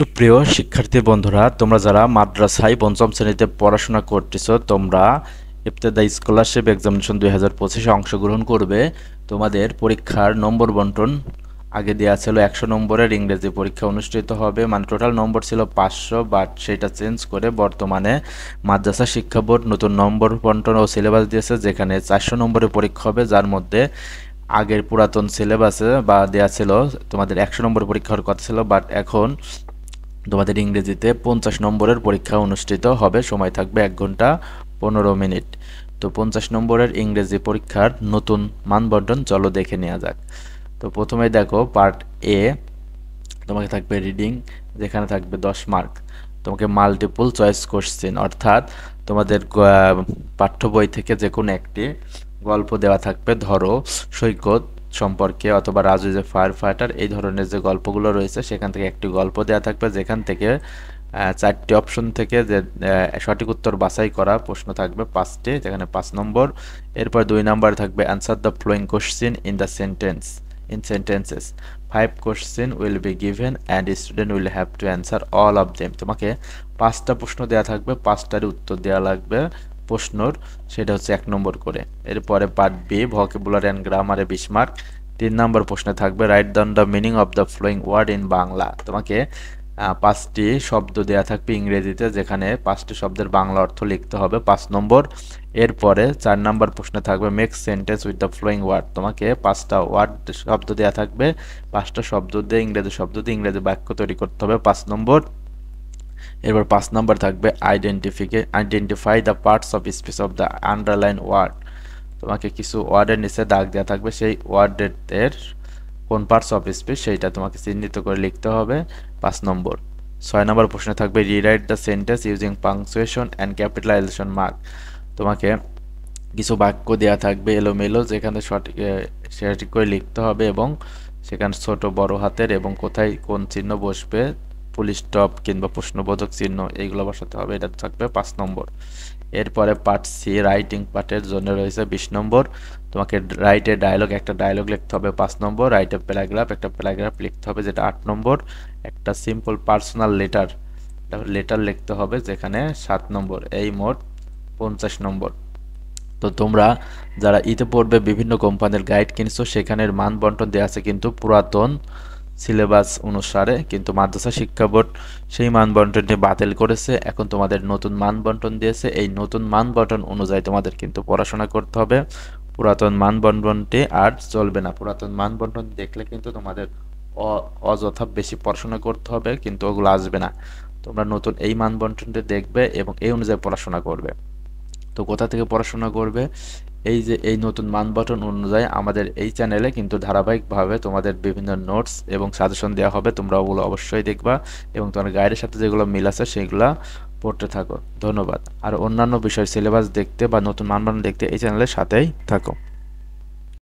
সুপ্রিয় শিক্ষার্থী বন্ধুরা, তোমরা যারা মাদ্রাসায় পঞ্চম শ্রেণীতে পড়াশোনা করতেছো, তোমরা ইবতেদায়ী স্কলারশিপ এক্সামিনেশন 2025-এ অংশগ্রহণ করবে। তোমাদের পরীক্ষার নম্বর বন্টন আগে দেওয়া ছিল 100 নম্বরের ইংরেজি পরীক্ষা অনুষ্ঠিত হবে, মানে টোটাল নম্বর ছিল 500, বাট সেটা চেঞ্জ করে বর্তমানে মাদ্রাসা শিক্ষা বোর্ড নতুন নম্বর বন্টন ও সিলেবাস দিয়েছে, যেখানে 400 নম্বরের পরীক্ষা হবে, যার মধ্যে আগের পুরাতন সিলেবাসে বা দেওয়া ছিল তোমাদের 100 নম্বর পরীক্ষার কথা ছিল, বাট এখন তোমাদের ইংরেজিতে 50 নম্বরের পরীক্ষা অনুষ্ঠিত হবে। সময় থাকবে 1 ঘন্টা 15 মিনিট। তো 50 নম্বরের ইংরেজি পরীক্ষার নতুন মানবন্টন চলো দেখে নেওয়া যাক। তো প্রথমে দেখো পার্ট এ, তোমাকে থাকবে রিডিং, যেখানে থাকবে 10 মার্ক। তোমাকে মাল্টিপল চয়েস কোশ্চেন, অর্থাৎ তোমাদের পাঠ্য বই থেকে যে কোনো একটি গল্প দেওয়া থাকবে। ধরো সৈকত সম্পর্কে অথবা রাজু যে ফায়ার ফাইটার, এই ধরনের যে গল্পগুলো রয়েছে সেখান থেকে একটি গল্প দেওয়া থাকবে, যেখান থেকে 4টি অপশন থেকে যে সঠিক উত্তর বাছাই করা প্রশ্ন থাকবে 5টি, যেখানে 5 নম্বর। এরপর 2 নম্বর থাকবে answer the following question in the sentence in sentences. 5 question will be given and student will have to answer all of them. তোমাকে 5টা প্রশ্ন দেওয়া থাকবে, 5টার উত্তর দেওয়া লাগবে প্রশ্নর, সেটা হচ্ছে 1 নম্বর করে। এরপরে পার্ট বি, ভোকাবুলারি অ্যান্ড গ্রামারে 20 মার্ক। 3 নম্বর প্রশ্নে থাকবে write down the meaning of the following word in Bangla. তোমাকে 5টি শব্দ দেওয়া থাকবে ইংরেজিতে, যেখানে 5টি শব্দের বাংলা অর্থ লিখতে হবে, 5 নম্বর। এরপরে 4 নম্বর প্রশ্নে থাকবে make sentence with the following word. তোমাকে 5টা ওয়ার্ড শব্দ দেওয়া থাকবে, 5টা শব্দ দিয়ে ইংরেজি শব্দ দিয়ে ইংরেজি বাক্য তৈরি করতে হবে, 5 নম্বর। এরপর 5 নম্বর থাকবে identify the parts of speech of the underline word. তোমাকে কিছু ওয়ার্ডের নিচে দাগ দেওয়া থাকবে, সেই ওয়ার্ডের কোন পার্টস অফ স্পিচ সেইটা তোমাকে চিহ্নিত করে লিখতে হবে, 5 নম্বর। 6 নম্বর প্রশ্নে থাকবে rewrite the sentence using punctuation and capitalization mark. তোমাকে কিছু বাক্য দেওয়া থাকবে এলোমেলো, যেখানে সঠিক করে লিখতে হবে এবং সেখানে ছোট বড় হাতের এবং কোথায় কোন চিহ্ন বসবে, ফুল স্টপ কিংবা প্রশ্নবোধক চিহ্ন, এইগুলো বসাতে হবে, এটা থাকবে 5 নম্বর। এরপরে পার্ট সি, রাইটিং পার্টের জন্য রয়েছে 20 নম্বর। তোমাকে রাইটে ডায়লগ, একটা ডায়লগ লিখতে হবে 5 নম্বর। রাইটে প্যারাগ্রাফ, একটা প্যারাগ্রাফ লিখতে হবে, যেটা 8 নম্বর। একটা সিম্পল পার্সোনাল লেটার লিখতে হবে, যেখানে 7 নম্বর। এই মোট 50 নম্বর। তো তোমরা যারা ইতিপূর্বে বিভিন্ন কোম্পানির গাইড কিনছো, সেখানের মান বন্টন দেওয়া আছে কিন্তু পুরাতন সিলেবাস অনুসারে, কিন্তু মাদ্রাসা শিক্ষা বোর্ড সেই মান বন্টনটি বাতিল করেছে। এখন তোমাদের নতুন মান বন্টন দিয়েছে, এই নতুন মান বন্টন অনুযায়ী তোমাদের কিন্তু পড়াশোনা করতে হবে। পুরাতন মান বন্টনটি আর চলবে না। পুরাতন মান বন্টন দেখলে কিন্তু তোমাদের অযথা বেশি পড়াশোনা করতে হবে, কিন্তু ওগুলো আসবে না। তোমরা নতুন এই মান বন্টনটি দেখবে এবং এই অনুযায়ী পড়াশোনা করবে। তো কোথা থেকে পড়াশোনা করবে? এই যে এই নতুন মান বন্টন অনুযায়ী আমাদের এই চ্যানেলে কিন্তু ধারাবাহিকভাবে তোমাদের বিভিন্ন নোটস এবং সাজেশন দেওয়া হবে, তোমরা ওগুলো অবশ্যই দেখবা এবং তোমার গাইডের সাথে যেগুলো মিল আছে সেগুলো পড়তে থাকো। ধন্যবাদ। আর অন্যান্য বিষয় সিলেবাস দেখতে বা নতুন মান বন্টন দেখতে এই চ্যানেলের সাথেই থাকো।